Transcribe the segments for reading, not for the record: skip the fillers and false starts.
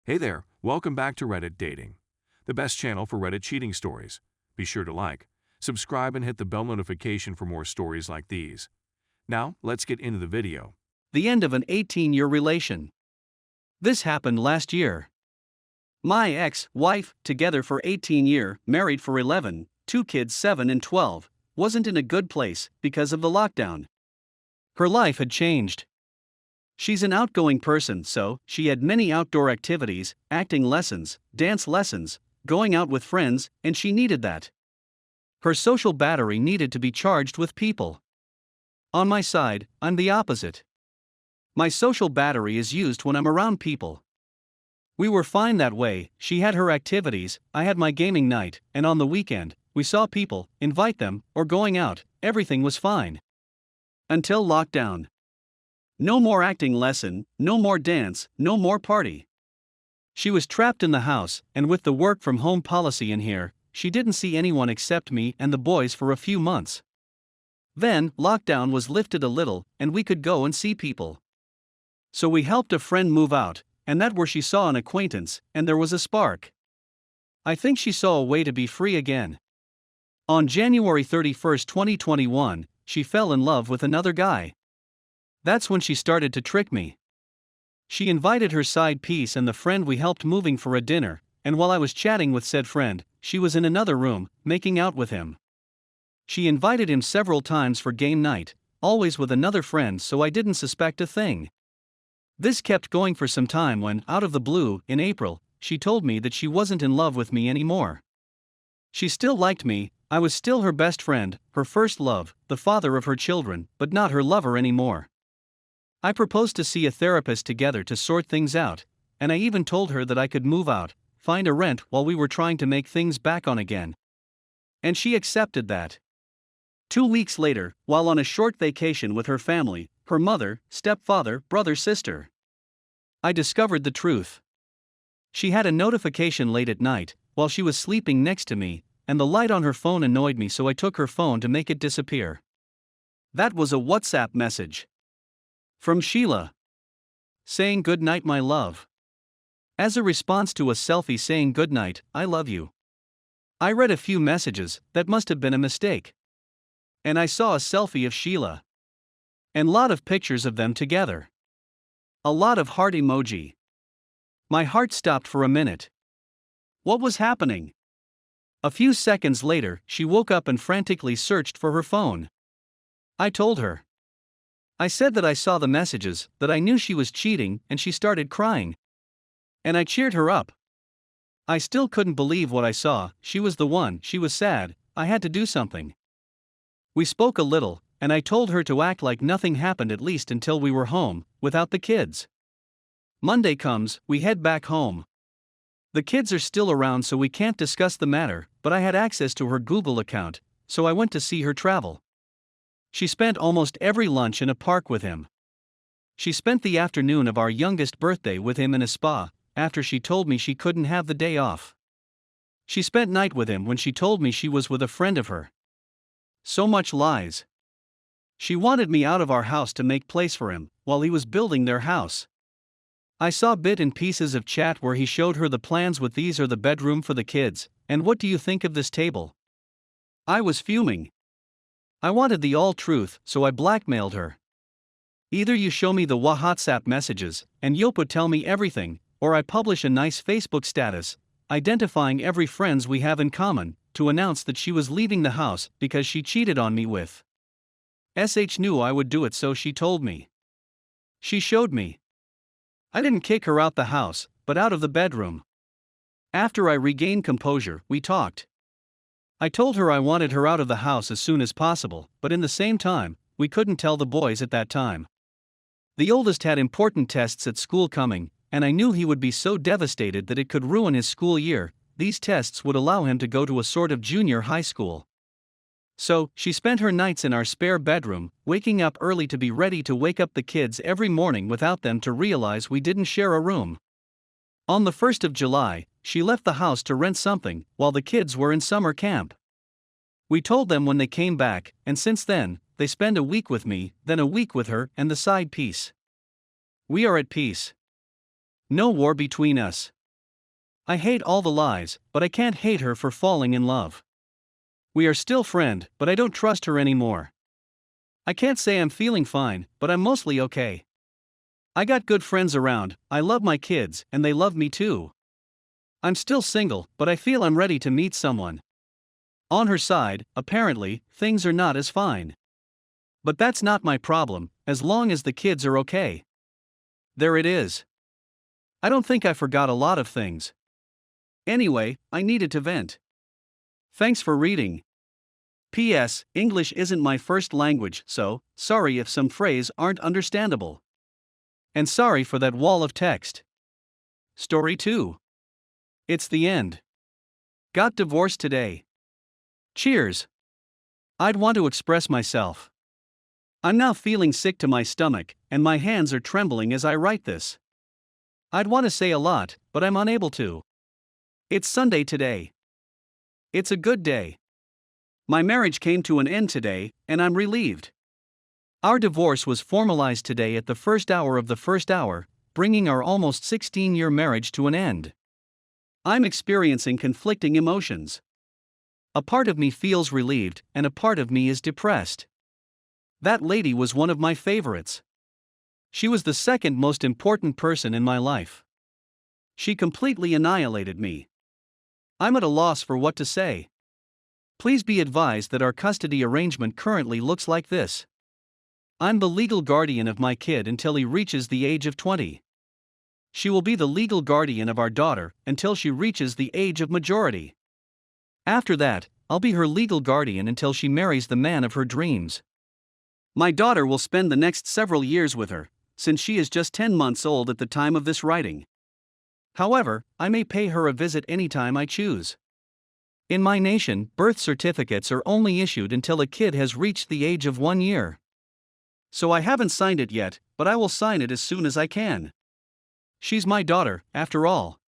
Hey there, welcome back to Reddit Dating, the best channel for Reddit cheating stories. Be sure to like, subscribe, and hit the bell notification for more stories like these. Now, let's get into the video. The end of an 18-year relation. This happened last year. My ex-wife, together for 18 years, married for 11, 2 kids 7 and 12, wasn't in a good place because of the lockdown. Her life had changed. She's an outgoing person, so she had many outdoor activities, acting lessons, dance lessons, going out with friends, and she needed that. Her social battery needed to be charged with people. On my side, I'm the opposite. My social battery is used when I'm around people. We were fine that way. She had her activities, I had my gaming night, and on the weekend, we saw people, invite them, or going out, everything was fine. Until lockdown. No more acting lesson, no more dance, no more party. She was trapped in the house, and with the work from home policy in here, she didn't see anyone except me and the boys for a few months. Then, lockdown was lifted a little, and we could go and see people. So we helped a friend move out, and that's where she saw an acquaintance, and there was a spark. I think she saw a way to be free again. On January 31, 2021, she fell in love with another guy. That's when she started to trick me. She invited her side piece and the friend we helped moving for a dinner, and while I was chatting with said friend, she was in another room, making out with him. She invited him several times for game night, always with another friend, so I didn't suspect a thing. This kept going for some time when, out of the blue, in April, she told me that she wasn't in love with me anymore. She still liked me, I was still her best friend, her first love, the father of her children, but not her lover anymore. I proposed to see a therapist together to sort things out, and I even told her that I could move out, find a rent while we were trying to make things back on again. And she accepted that. 2 weeks later, while on a short vacation with her family, her mother, stepfather, brother, sister, I discovered the truth. She had a notification late at night, while she was sleeping next to me, and the light on her phone annoyed me, so I took her phone to make it disappear. That was a WhatsApp message. From Sheila. Saying good night, my love. As a response to a selfie saying good night, I love you. I read a few messages, that must have been a mistake. And I saw a selfie of Sheila. And lot of pictures of them together. A lot of heart emoji. My heart stopped for a minute. What was happening? A few seconds later, she woke up and frantically searched for her phone. I told her. I said that I saw the messages, that I knew she was cheating, and she started crying. And I cheered her up. I still couldn't believe what I saw. She was the one, she was sad, I had to do something. We spoke a little, and I told her to act like nothing happened, at least until we were home, without the kids. Monday comes, we head back home. The kids are still around, so we can't discuss the matter, but I had access to her Google account, so I went to see her travel. She spent almost every lunch in a park with him. She spent the afternoon of our youngest birthday with him in a spa, after she told me she couldn't have the day off. She spent night with him when she told me she was with a friend of her. So much lies. She wanted me out of our house to make place for him, while he was building their house. I saw bit and pieces of chat where he showed her the plans with these are the bedroom for the kids, and what do you think of this table? I was fuming. I wanted the all truth, so I blackmailed her. Either you show me the WhatsApp messages, and you'll tell me everything, or I publish a nice Facebook status, identifying every friends we have in common, to announce that she was leaving the house because she cheated on me with. Knew I would do it, so she told me. She showed me. I didn't kick her out the house, but out of the bedroom. After I regained composure, we talked. I told her I wanted her out of the house as soon as possible, but in the same time, we couldn't tell the boys at that time. The oldest had important tests at school coming, and I knew he would be so devastated that it could ruin his school year. These tests would allow him to go to a sort of junior high school. So, she spent her nights in our spare bedroom, waking up early to be ready to wake up the kids every morning without them to realize we didn't share a room. On the 1st of July, she left the house to rent something, while the kids were in summer camp. We told them when they came back, and since then, they spend a week with me, then a week with her and the side piece. We are at peace. No war between us. I hate all the lies, but I can't hate her for falling in love. We are still friends, but I don't trust her anymore. I can't say I'm feeling fine, but I'm mostly okay. I got good friends around, I love my kids, and they love me too. I'm still single, but I feel I'm ready to meet someone. On her side, apparently, things are not as fine. But that's not my problem, as long as the kids are okay. There it is. I don't think I forgot a lot of things. Anyway, I needed to vent. Thanks for reading. P.S. English isn't my first language, so, sorry if some phrases aren't understandable. And sorry for that wall of text. Story 2. It's the end. Got divorced today. Cheers. I'd want to express myself. I'm now feeling sick to my stomach, and my hands are trembling as I write this. I'd want to say a lot, but I'm unable to. It's Sunday today. It's a good day. My marriage came to an end today, and I'm relieved. Our divorce was formalized today at the first hour of the first hour, bringing our almost 16-year marriage to an end. I'm experiencing conflicting emotions. A part of me feels relieved, and a part of me is depressed. That lady was one of my favorites. She was the second most important person in my life. She completely annihilated me. I'm at a loss for what to say. Please be advised that our custody arrangement currently looks like this. I'm the legal guardian of my kid until he reaches the age of 20. She will be the legal guardian of our daughter until she reaches the age of majority. After that, I'll be her legal guardian until she marries the man of her dreams. My daughter will spend the next several years with her, since she is just 10 months old at the time of this writing. However, I may pay her a visit anytime I choose. In my nation, birth certificates are only issued until a kid has reached the age of 1 year. So I haven't signed it yet, but I will sign it as soon as I can. She's my daughter, after all.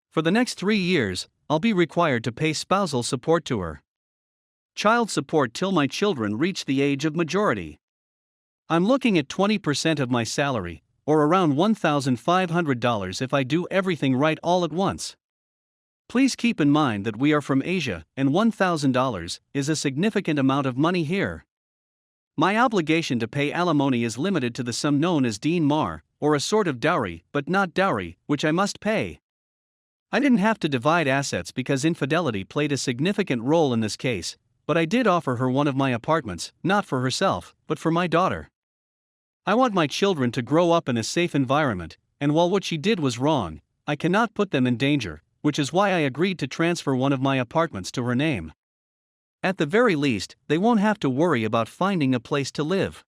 For the next 3 years, I'll be required to pay spousal support to her. Child support till my children reach the age of majority. I'm looking at 20% of my salary, or around $1,500 if I do everything right all at once. Please keep in mind that we are from Asia, and $1,000 is a significant amount of money here. My obligation to pay alimony is limited to the sum known as Dean Mar, or a sort of dowry, but not dowry, which I must pay. I didn't have to divide assets because infidelity played a significant role in this case, but I did offer her one of my apartments, not for herself, but for my daughter. I want my children to grow up in a safe environment, and while what she did was wrong, I cannot put them in danger, which is why I agreed to transfer one of my apartments to her name. At the very least, they won't have to worry about finding a place to live.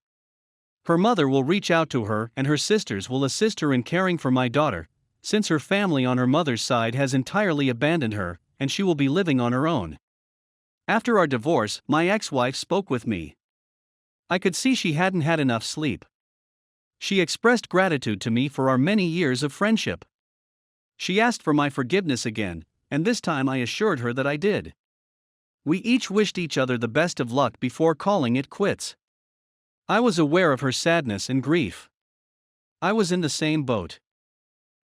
Her mother will reach out to her and her sisters will assist her in caring for my daughter, since her family on her mother's side has entirely abandoned her, and she will be living on her own. After our divorce, my ex-wife spoke with me. I could see she hadn't had enough sleep. She expressed gratitude to me for our many years of friendship. She asked for my forgiveness again, and this time I assured her that I did. We each wished each other the best of luck before calling it quits. I was aware of her sadness and grief. I was in the same boat.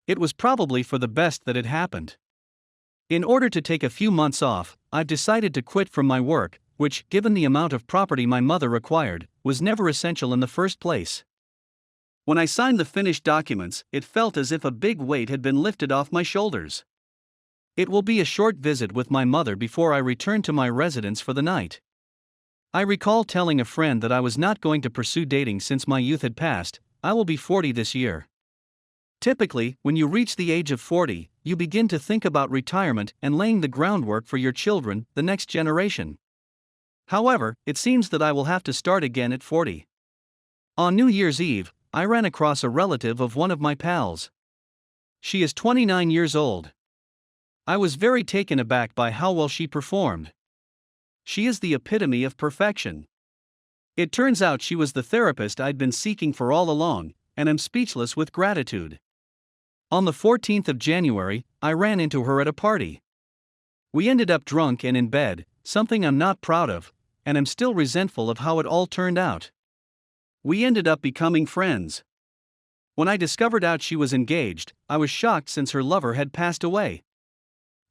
It was probably for the best that it happened. In order to take a few months off, I've decided to quit from my work, which, given the amount of property my mother required, was never essential in the first place. When I signed the finished documents, it felt as if a big weight had been lifted off my shoulders. It will be a short visit with my mother before I return to my residence for the night. I recall telling a friend that I was not going to pursue dating since my youth had passed. I will be 40 this year. Typically, when you reach the age of 40, you begin to think about retirement and laying the groundwork for your children, the next generation. However, it seems that I will have to start again at 40. On New Year's Eve, I ran across a relative of one of my pals. She is 29 years old. I was very taken aback by how well she performed. She is the epitome of perfection. It turns out she was the therapist I'd been seeking for all along, and I'm speechless with gratitude. On the 14th of January, I ran into her at a party. We ended up drunk and in bed, something I'm not proud of, and I'm still resentful of how it all turned out. We ended up becoming friends. When I discovered out she was engaged, I was shocked since her lover had passed away.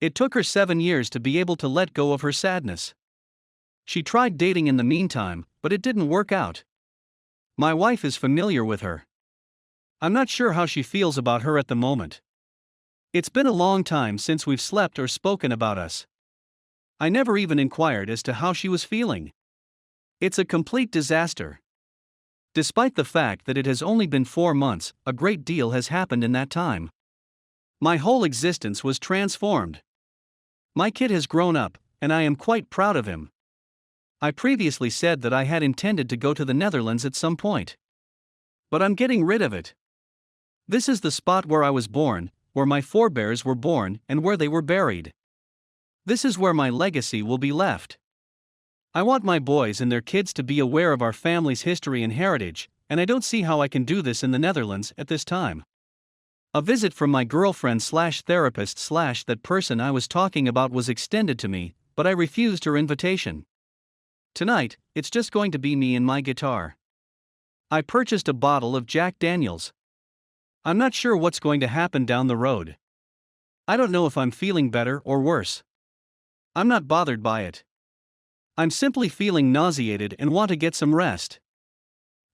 It took her 7 years to be able to let go of her sadness. She tried dating in the meantime, but it didn't work out. My wife is familiar with her. I'm not sure how she feels about her at the moment. It's been a long time since we've slept or spoken about us. I never even inquired as to how she was feeling. It's a complete disaster. Despite the fact that it has only been 4 months, a great deal has happened in that time. My whole existence was transformed. My kid has grown up, and I am quite proud of him. I previously said that I had intended to go to the Netherlands at some point. But I'm getting rid of it. This is the spot where I was born, where my forebears were born, and where they were buried. This is where my legacy will be left. I want my boys and their kids to be aware of our family's history and heritage, and I don't see how I can do this in the Netherlands at this time. A visit from my girlfriend/therapist/ that person I was talking about was extended to me, but I refused her invitation. Tonight, it's just going to be me and my guitar. I purchased a bottle of Jack Daniels. I'm not sure what's going to happen down the road. I don't know if I'm feeling better or worse. I'm not bothered by it. I'm simply feeling nauseated and want to get some rest.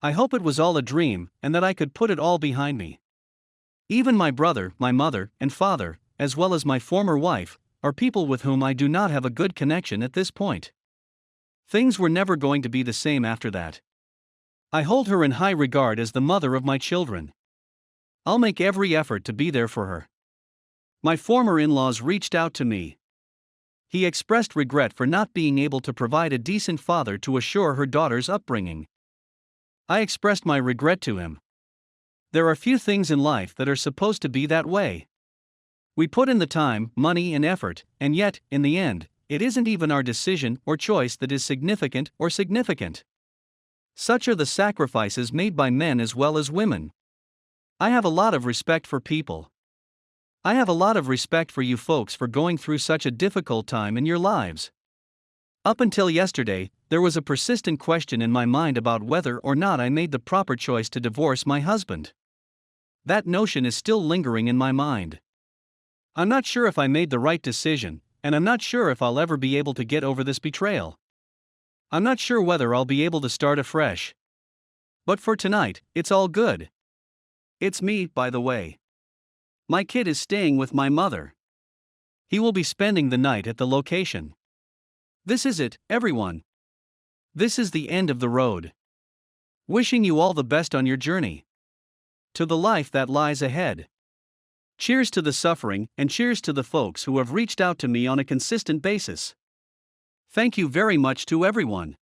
I hope it was all a dream and that I could put it all behind me. Even my brother, my mother, and father, as well as my former wife, are people with whom I do not have a good connection at this point. Things were never going to be the same after that. I hold her in high regard as the mother of my children. I'll make every effort to be there for her. My former in-laws reached out to me. He expressed regret for not being able to provide a decent father to assure her daughter's upbringing. I expressed my regret to him. There are few things in life that are supposed to be that way. We put in the time, money, and effort, and yet, in the end, it isn't even our decision or choice that is significant. Such are the sacrifices made by men as well as women. I have a lot of respect for people. I have a lot of respect for you folks for going through such a difficult time in your lives. Up until yesterday, there was a persistent question in my mind about whether or not I made the proper choice to divorce my husband. That notion is still lingering in my mind. I'm not sure if I made the right decision, and I'm not sure if I'll ever be able to get over this betrayal. I'm not sure whether I'll be able to start afresh. But for tonight, it's all good. It's me, by the way. My kid is staying with my mother. He will be spending the night at the location. This is it, everyone. This is the end of the road. Wishing you all the best on your journey to the life that lies ahead. Cheers to the suffering, and cheers to the folks who have reached out to me on a consistent basis. Thank you very much to everyone.